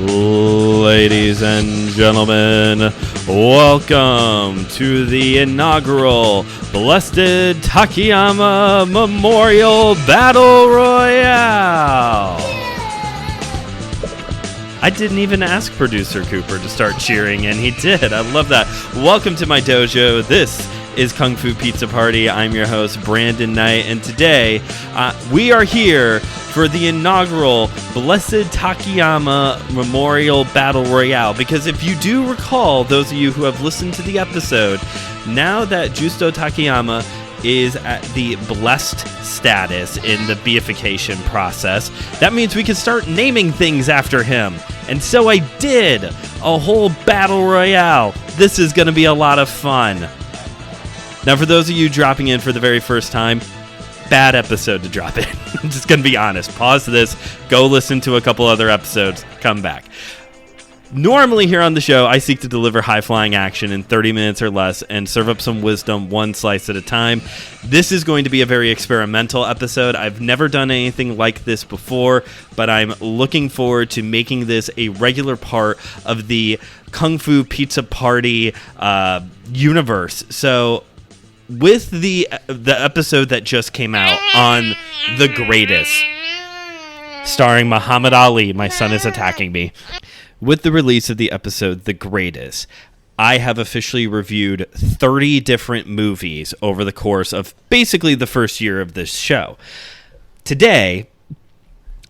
Ladies and gentlemen, welcome to the inaugural Blessed Takayama Memorial Battle Royale. I didn't even ask producer Cooper to start cheering, and he did. I love that. Welcome to my dojo. This is KungFuPizzaPrty. I'm your host, Brandon Knight, and today we are here for the inaugural Blessed Takayama Memorial Battle Royale. Because if you do recall, those of you who have listened to the episode, now that Justo Takayama is at the blessed status in the beatification process, that means we can start naming things after him. And so I did a whole battle royale. This is going to be a lot of fun. Now, for those of you dropping in for the very first time, bad episode to drop in. I'm just going to be honest. Pause this, go listen to a couple other episodes, come back. Normally here on the show, I seek to deliver high-flying action in 30 minutes or less and serve up some wisdom one slice at a time. This is going to be a very experimental episode. I've never done anything like this before, but I'm looking forward to making this a regular part of the KungFuPizzaPrty universe. So with the episode that just came out on The Greatest, starring Muhammad Ali, my son is attacking me. With the release of the episode The Greatest, I have officially reviewed 30 different movies over the course of basically the first year of this show. Today,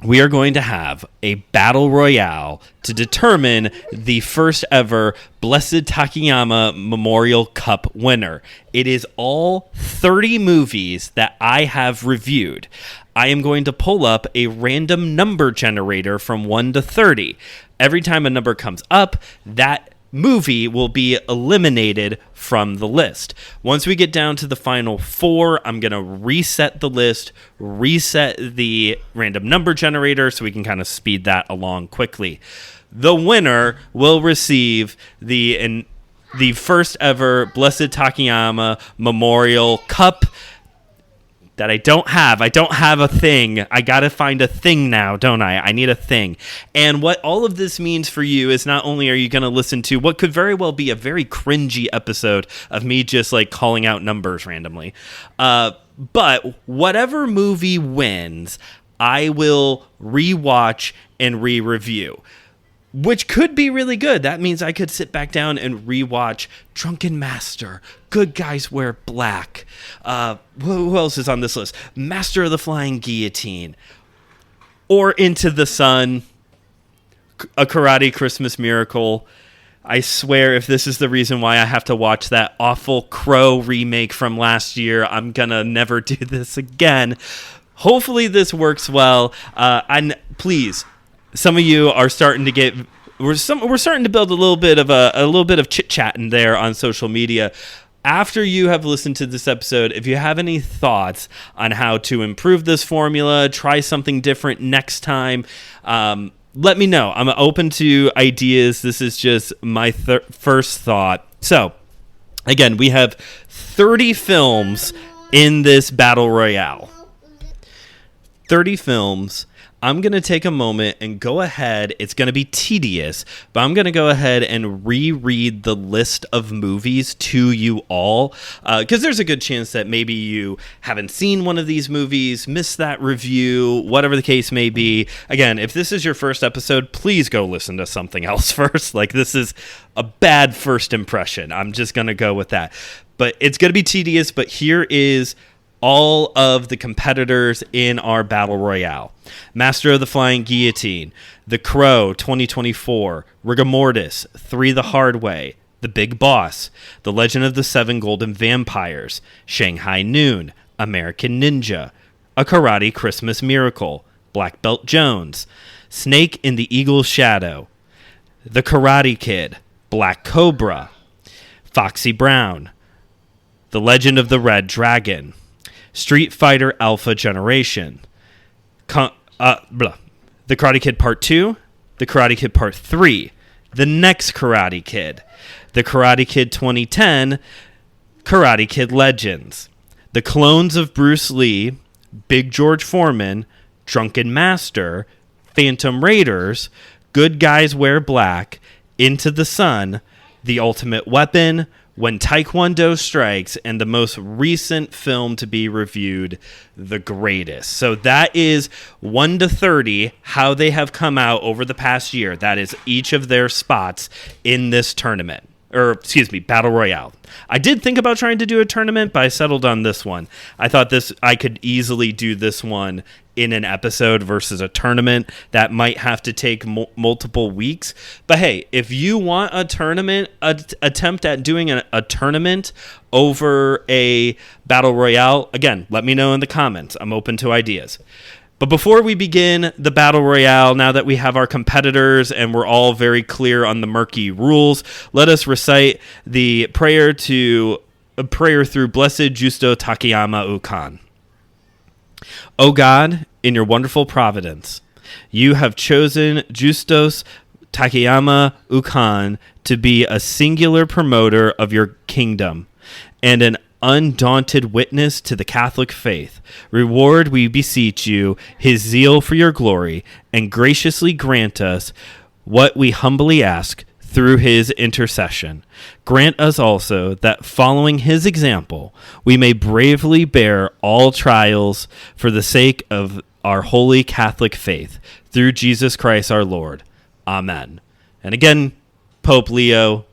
we are going to have a battle royale to determine the first ever Blessed Takayama Memorial Cup winner. It is all 30 movies that I have reviewed. I am going to pull up a random number generator from 1 to 30. Every time a number comes up, that movie will be eliminated from the list. Once we get down to the final 4, I'm going to reset the list, reset the random number generator so we can kind of speed that along quickly. The winner will receive the first ever Blessed Takayama Memorial Cup that I don't have. I don't have a thing. I gotta find a thing now, don't I? I need a thing. And what all of this means for you is not only are you gonna listen to what could very well be a very cringy episode of me just like calling out numbers randomly, but whatever movie wins, I will rewatch and re-review, which could be really good. That means I could sit back down and rewatch Drunken Master, Good Guys Wear Black. Who else is on this list? Master of the Flying Guillotine. Or Into the Sun, A Karate Christmas Miracle. I swear if this is the reason why I have to watch that awful Crow remake from last year, I'm gonna never do this again. Hopefully this works well. And please, some of you are starting to get. We're starting to build a little bit of chit chat in there on social media. After you have listened to this episode, if you have any thoughts on how to improve this formula, try something different next time, let me know. I'm open to ideas. This is just my first thought. So, again, we have 30 films in this battle royale. 30 films. I'm going to take a moment and go ahead. It's going to be tedious, but I'm going to go ahead and reread the list of movies to you all, because there's a good chance that maybe you haven't seen one of these movies, missed that review, whatever the case may be. Again, if this is your first episode, please go listen to something else first. Like, this is a bad first impression. I'm just going to go with that. But it's going to be tedious, but here is all of the competitors in our battle royale. Master of the Flying Guillotine, The Crow 2024, Rigor Mortis, 3 the Hard Way, The Big Boss, The Legend of the Seven Golden Vampires, Shanghai Noon, American Ninja, A Karate Christmas Miracle, Black Belt Jones, Snake in the Eagle's Shadow, The Karate Kid, Black Cobra, Foxy Brown, The Legend of the Red Dragon, Street Fighter Alpha Generation, The Karate Kid Part 2, The Karate Kid Part 3, The Next Karate Kid, The Karate Kid 2010, Karate Kid Legends, The Clones of Bruce Lee, Big George Foreman, Drunken Master, Phantom Raiders, Good Guys Wear Black, Into the Sun, The Ultimate Weapon, When Taekwondo Strikes, and the most recent film to be reviewed, The Greatest. So that is 1 to 30, how they have come out over the past year. That is each of their spots in this tournament. Battle Royale. I did think about trying to do a tournament, but I settled on this one. I thought I could easily do this one in an episode versus a tournament that might have to take multiple weeks. But hey, if you want a tournament, attempt at doing a tournament over a Battle Royale, again, let me know in the comments. I'm open to ideas. But before we begin the Battle Royale, now that we have our competitors and we're all very clear on the murky rules, let us recite the prayer through Blessed Takayama Memorial. O God, in your wonderful providence, you have chosen Justos Takayama Memorial to be a singular promoter of your kingdom and an undaunted witness to the Catholic faith. Reward, we beseech you, his zeal for your glory, and graciously grant us what we humbly ask through his intercession. Grant us also that, following his example, we may bravely bear all trials for the sake of our holy Catholic faith, through Jesus Christ our Lord. Amen. And again, Pope Leo,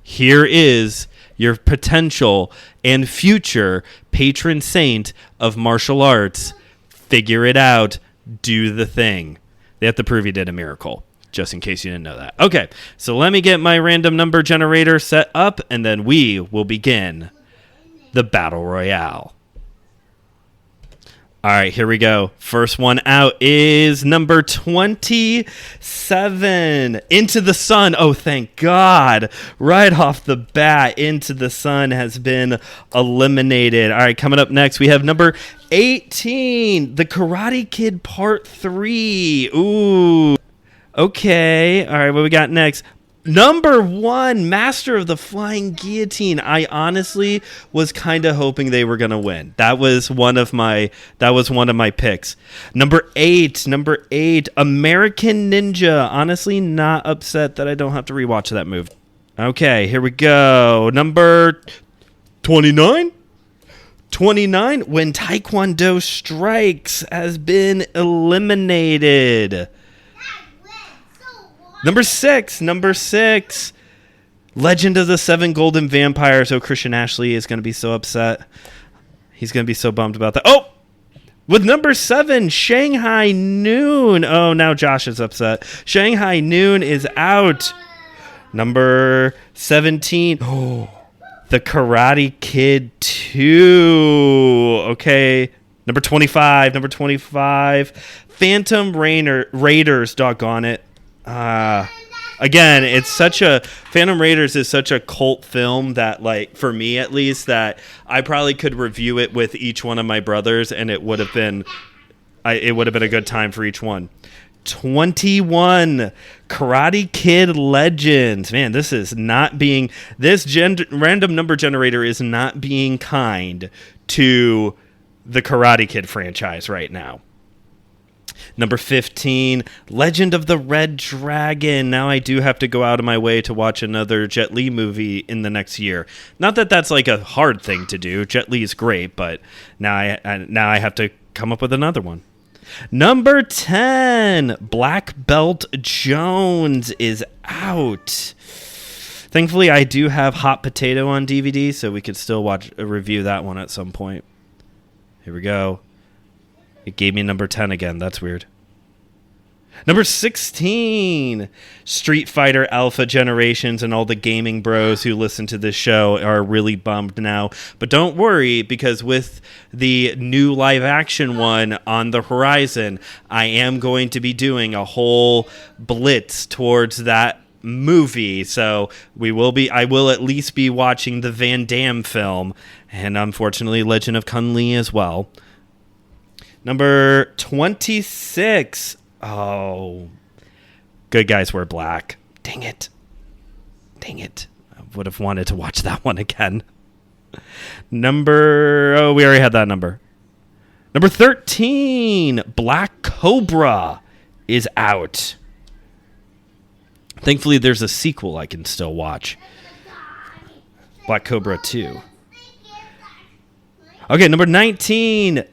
here is your potential and future patron saint of martial arts. Figure it out. Do the thing. They have to prove you did a miracle, just in case you didn't know that. Okay, so let me get my random number generator set up, and then we will begin the Battle Royale. All right, here we go. First one out is number 27, Into the Sun. Oh, thank God. Right off the bat, Into the Sun has been eliminated. All right, coming up next, we have number 18, The Karate Kid Part 3. Ooh. Okay. All right, what we got next? Number 1, Master of the Flying Guillotine. I honestly was kind of hoping they were going to win. That was one of my picks. Number 8, American Ninja. Honestly, not upset that I don't have to rewatch that movie. Okay, here we go. Number 29, When Taekwondo Strikes has been eliminated. Number six, Legend of the Seven Golden Vampires. Oh, Christian Ashley is going to be so upset. He's going to be so bummed about that. Oh, with number 7, Shanghai Noon. Oh, now Josh is upset. Shanghai Noon is out. Number 17, The Karate Kid 2. Okay. Number 25, Phantom Raiders, doggone it. Again, Phantom Raiders is such a cult film that, like, for me at least, that I probably could review it with each one of my brothers, and it would have been a good time for each one. 21, Karate Kid Legends. Man, this random number generator is not being kind to the Karate Kid franchise right now. Number 15, Legend of the Red Dragon. Now I do have to go out of my way to watch another Jet Li movie in the next year. Not that that's like a hard thing to do. Jet Li is great, but now I have to come up with another one. Number 10, Black Belt Jones is out. Thankfully, I do have Hot Potato on DVD, so we could still review that one at some point. Here we go. It gave me number 10 again. That's weird. Number 16, Street Fighter Alpha Generations, and all the gaming bros who listen to this show are really bummed now. But don't worry, because with the new live action one on the horizon, I am going to be doing a whole blitz towards that movie. So I will at least be watching the Van Damme film, and unfortunately Legend of Kun Li as well. Number 26. Oh, Good Guys Wear Black. Dang it. I would have wanted to watch that one again. We already had that number. Number 13, Black Cobra is out. Thankfully, there's a sequel I can still watch. Black Cobra 2. Okay, number 19.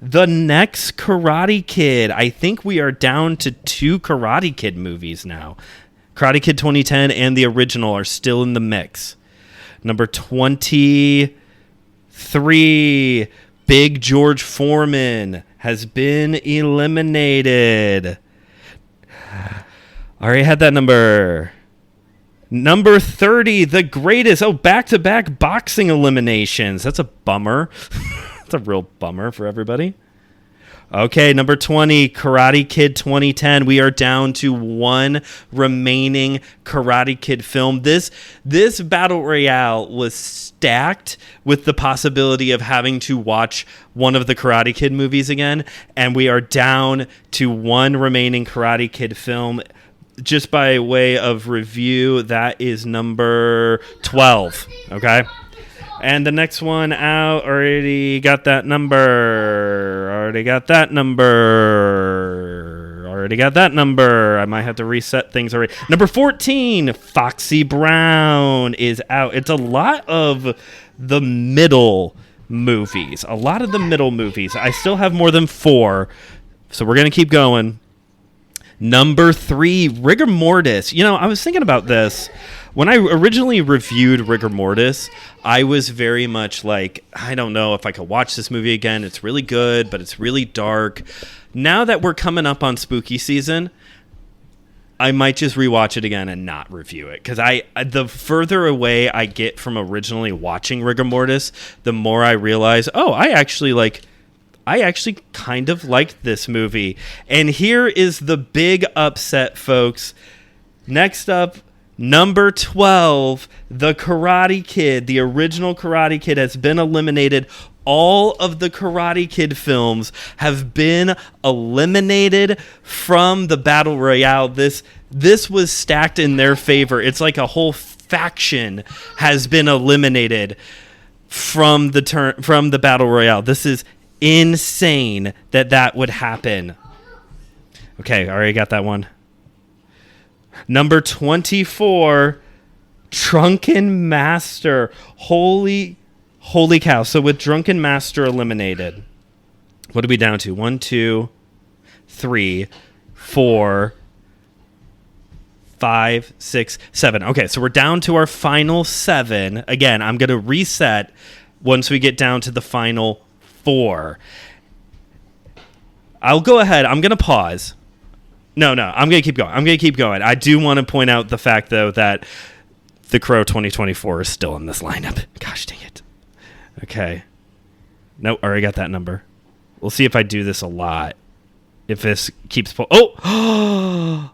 The next Karate Kid. I think we are down to 2 Karate Kid movies now. Karate Kid 2010 and the original are still in the mix. Number 23. Big George Foreman has been eliminated. Already had that number. Number 30, the greatest. Oh, back-to-back boxing eliminations. That's a bummer. That's a real bummer for everybody. Okay, number 20, Karate Kid 2010. We are down to 1 remaining Karate Kid film. This Battle Royale was stacked with the possibility of having to watch one of the Karate Kid movies again, and we are down to 1 remaining Karate Kid film. Just by way of review, that is number 12, okay? And the next one out, already got that number. I might have to reset things already. Number 14, Foxy Brown is out. It's a lot of the middle movies. I still have more than 4, so we're going to keep going. Number 3, Rigor Mortis. You know, I was thinking about this. When I originally reviewed Rigor Mortis, I was very much like, I don't know if I could watch this movie again. It's really good, but it's really dark. Now that we're coming up on spooky season, I might just rewatch it again and not review it. Because the further away I get from originally watching Rigor Mortis, the more I realize, I actually kind of liked this movie. And here is the big upset, folks. Next up, number 12, The Karate Kid. The original Karate Kid has been eliminated. All of the Karate Kid films have been eliminated from the Battle Royale. This was stacked in their favor. It's like a whole faction has been eliminated from the Battle Royale. This is insane that would happen. Okay, I already got that one. Number 24, Drunken Master. Holy cow. So with Drunken Master eliminated, what are we down to? 1, 2, 3, 4, 5, 6, 7. Okay, so we're down to our final 7. Again, I'm going to reset once we get down to the final 4. I'll go ahead. I'm going to pause. No, I'm going to keep going. I do want to point out the fact, though, that The Crow 2024 is still in this lineup. Gosh dang it. Okay. Nope, already got that number. We'll see if I do this a lot. If this keeps... Oh!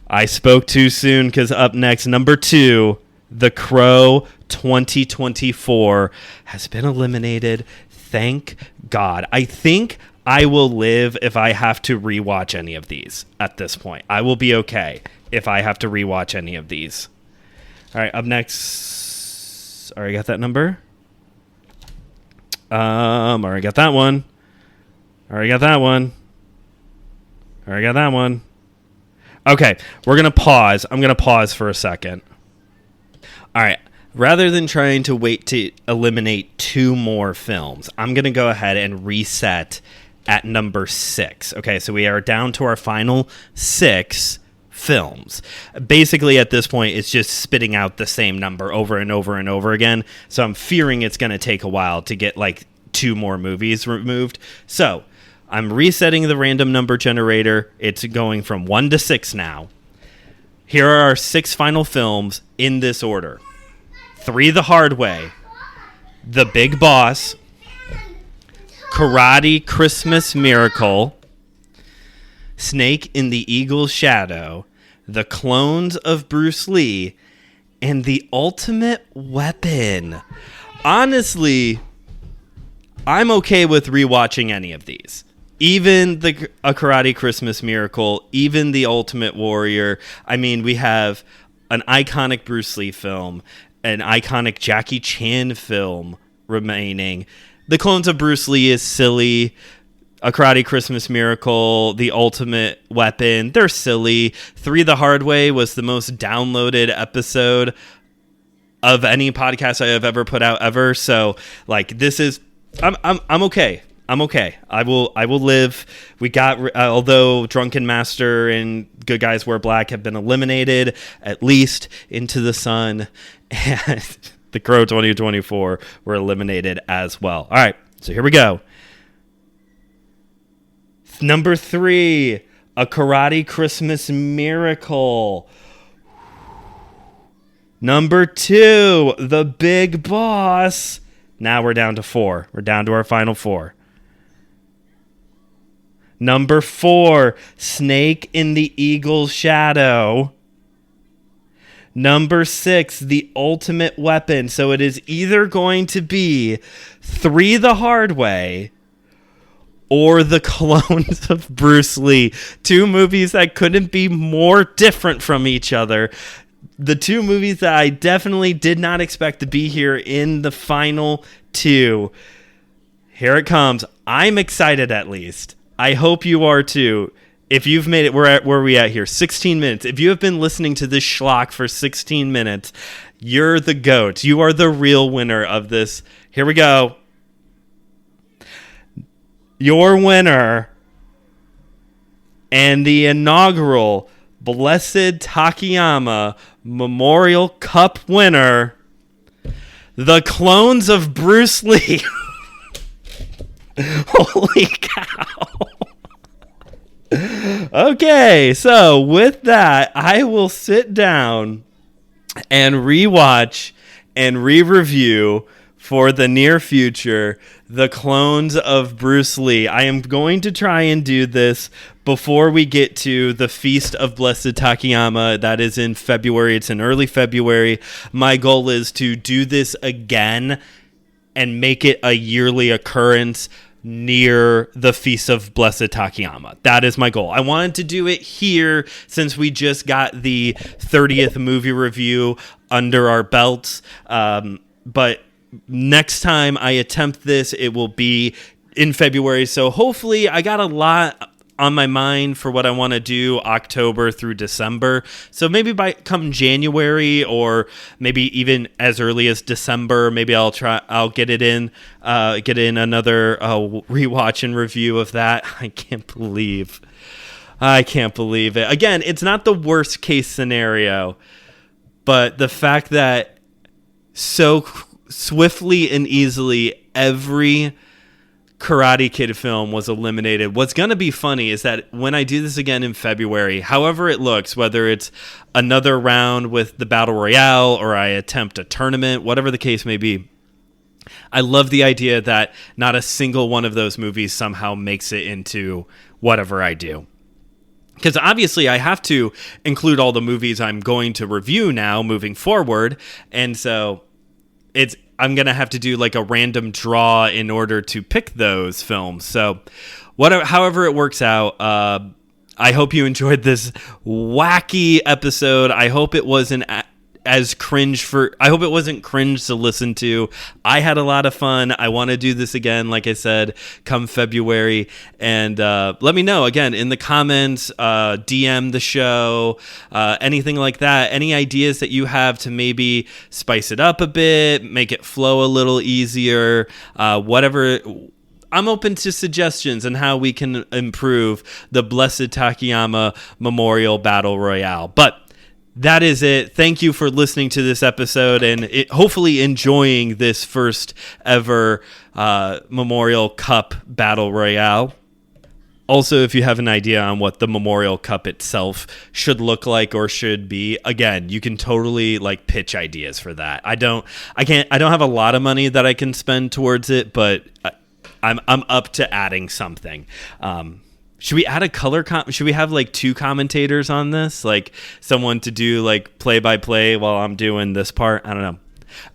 I spoke too soon, because up next, number 2, The Crow 2024 has been eliminated. Thank God. I think I will live if I have to rewatch any of these at this point. I will be okay if I have to rewatch any of these. All right, up next. Already got that number? Already got that one. Already got that one. Already got that one. Okay, we're going to pause. I'm going to pause for a second. All right. Rather than trying to wait to eliminate 2 more films, I'm going to go ahead and reset at number 6. Okay, so we are down to our final 6 films. Basically, at this point, it's just spitting out the same number over and over and over again. So I'm fearing it's going to take a while to get like 2 more movies removed. So I'm resetting the random number generator. It's going from 1 to 6 now. Here are our 6 final films in this order. 3 the Hard Way, The Big Boss, Karate Christmas Miracle, Snake in the Eagle's Shadow, The Clones of Bruce Lee, and The Ultimate Weapon. Honestly, I'm okay with rewatching any of these. Even A Karate Christmas Miracle, even The Ultimate Warrior. I mean, we have an iconic Bruce Lee film, an iconic Jackie Chan film remaining. The Clones of Bruce Lee is silly. A Karate Christmas Miracle, The Ultimate Weapon. They're silly. 3 the Hard Way was the most downloaded episode of any podcast I have ever put out ever. So like this is, I'm okay. I'm okay. I will live. We got, although Drunken Master and Good Guys Wear Black have been eliminated, at least Into the Sun and The Crow 2024 were eliminated as well. All right, so here we go. Number 3, A Karate Christmas Miracle. Number 2, The Big Boss. Now we're down to 4. We're down to our final 4. Number 4, Snake in the Eagle's Shadow. Number 6, The Ultimate Weapon. So it is either going to be 3 the Hard Way or The Clones of Bruce Lee. 2 movies that couldn't be more different from each other. The 2 movies that I definitely did not expect to be here in the final 2. Here it comes. I'm excited at least. I hope you are too. If you've made it, where are we at here? 16 minutes. If you have been listening to this schlock for 16 minutes, you're the GOAT. You are the real winner of this. Here we go. Your winner and the inaugural Blessed Takayama Memorial Cup winner, the Clones of Bruce Lee. Holy cow. Okay, so with that, I will sit down and rewatch and re-review for the near future The Clones of Bruce Lee. I am going to try and do this before we get to the Feast of Blessed Takayama. That is in February. It's in early February. My goal is to do this again and make it a yearly occurrence near the Feast of Blessed Takayama. That is my goal. I wanted to do it here since we just got the 30th movie review under our belts. But next time I attempt this, it will be in February. So hopefully I got a lot on my mind for what I want to do October through December. So maybe by come January or maybe even as early as December, maybe I'll get in another rewatch and review of that. I can't believe it. Again, it's not the worst case scenario, but the fact that so swiftly and easily every Karate Kid film was eliminated. What's going to be funny is that when I do this again in February, however it looks, whether it's another round with the Battle Royale or I attempt a tournament, whatever the case may be, I love the idea that not a single one of those movies somehow makes it into whatever I do. Because obviously I have to include all the movies I'm going to review now moving forward, and so I'm going to have to do like a random draw in order to pick those films. So however it works out, I hope you enjoyed this wacky episode. I hope it wasn't I hope it wasn't cringe to listen to. I had a lot of fun. I want to do this again, like I said, come February. And let me know, again, in the comments, DM the show, anything like that. Any ideas that you have to maybe spice it up a bit, make it flow a little easier, whatever. I'm open to suggestions on how we can improve the Blessed Takayama Memorial Battle Royale. But that is it. Thank you for listening to this episode and hopefully enjoying this first ever Memorial Cup Battle Royale. Also, if you have an idea on what the Memorial Cup itself should look like or should be, again, you can totally like pitch ideas for that. I don't have a lot of money that I can spend towards it, but I'm up to adding something. Should we add a color? Should we have like 2 commentators on this? Like someone to do like play by play while I'm doing this part? I don't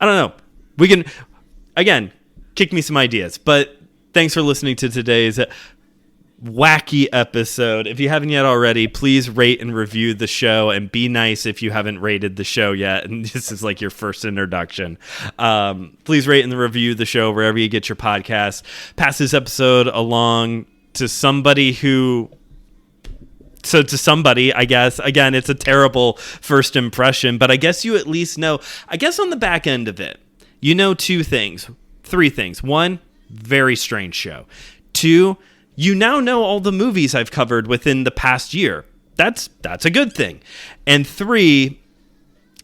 know. We can, again, kick me some ideas. But thanks for listening to today's wacky episode. If you haven't yet already, please rate and review the show and be nice if you haven't rated the show yet. And this is like your first introduction. Please rate and review the show wherever you get your podcasts. Pass this episode along somebody who... So to somebody, I guess, again, it's a terrible first impression, but I guess you at least know, I guess on the back end of it, you know three things. One, very strange show. Two, you now know all the movies I've covered within the past year. That's a good thing. And three,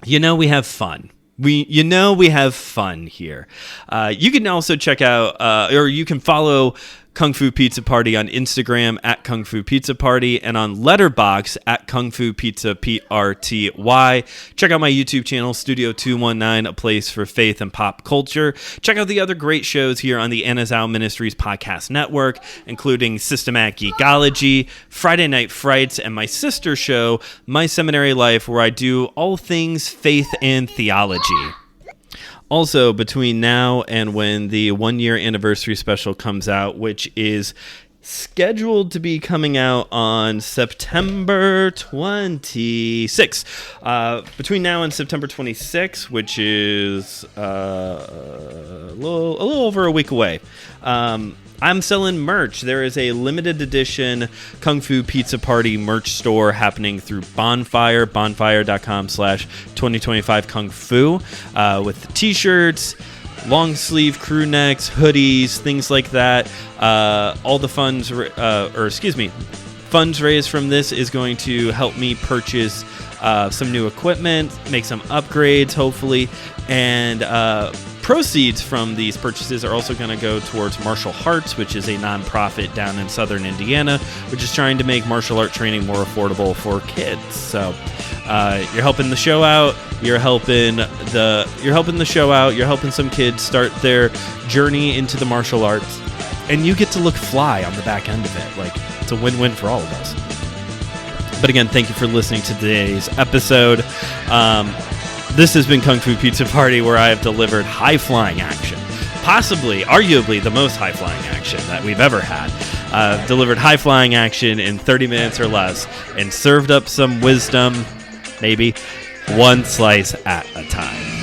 we have fun. We have fun here. You can also check out, or you can follow Kung Fu Pizza Party on Instagram at KungFuPizzaPrty and on Letterboxd at KungFuPizzaPrty. Check out my YouTube channel, Studio 219, a place for faith and pop culture. Check out the other great shows here on the Anazao Ministries podcast network, including Systematic Geekology, Friday Night Frights, and my sister show, My Seminary Life, where I do all things faith and theology. Also, between now and when the 1-year anniversary special comes out, which is scheduled to be coming out on September 26th. Between now and September 26th, which is a little over a week away, I'm selling merch. There is a limited edition Kung Fu Pizza Party merch store happening through Bonfire, bonfire.com/2025kungfu, with t-shirts, long sleeve crew necks, hoodies, things like that. All the funds raised from this is going to help me purchase some new equipment, make some upgrades, hopefully, and proceeds from these purchases are also going to go towards Martial Hearts, which is a nonprofit down in southern Indiana, which is trying to make martial art training more affordable for kids. So you're helping the show out. You're helping the show out. You're helping some kids start their journey into the martial arts, and you get to look fly on the back end of it. Like, it's a win-win for all of us. But again, thank you for listening to today's episode. This has been Kung Fu Pizza Party, where I have delivered high-flying action. Arguably, the most high-flying action that we've ever had. Delivered high-flying action in 30 minutes or less, and served up some wisdom, maybe, one slice at a time.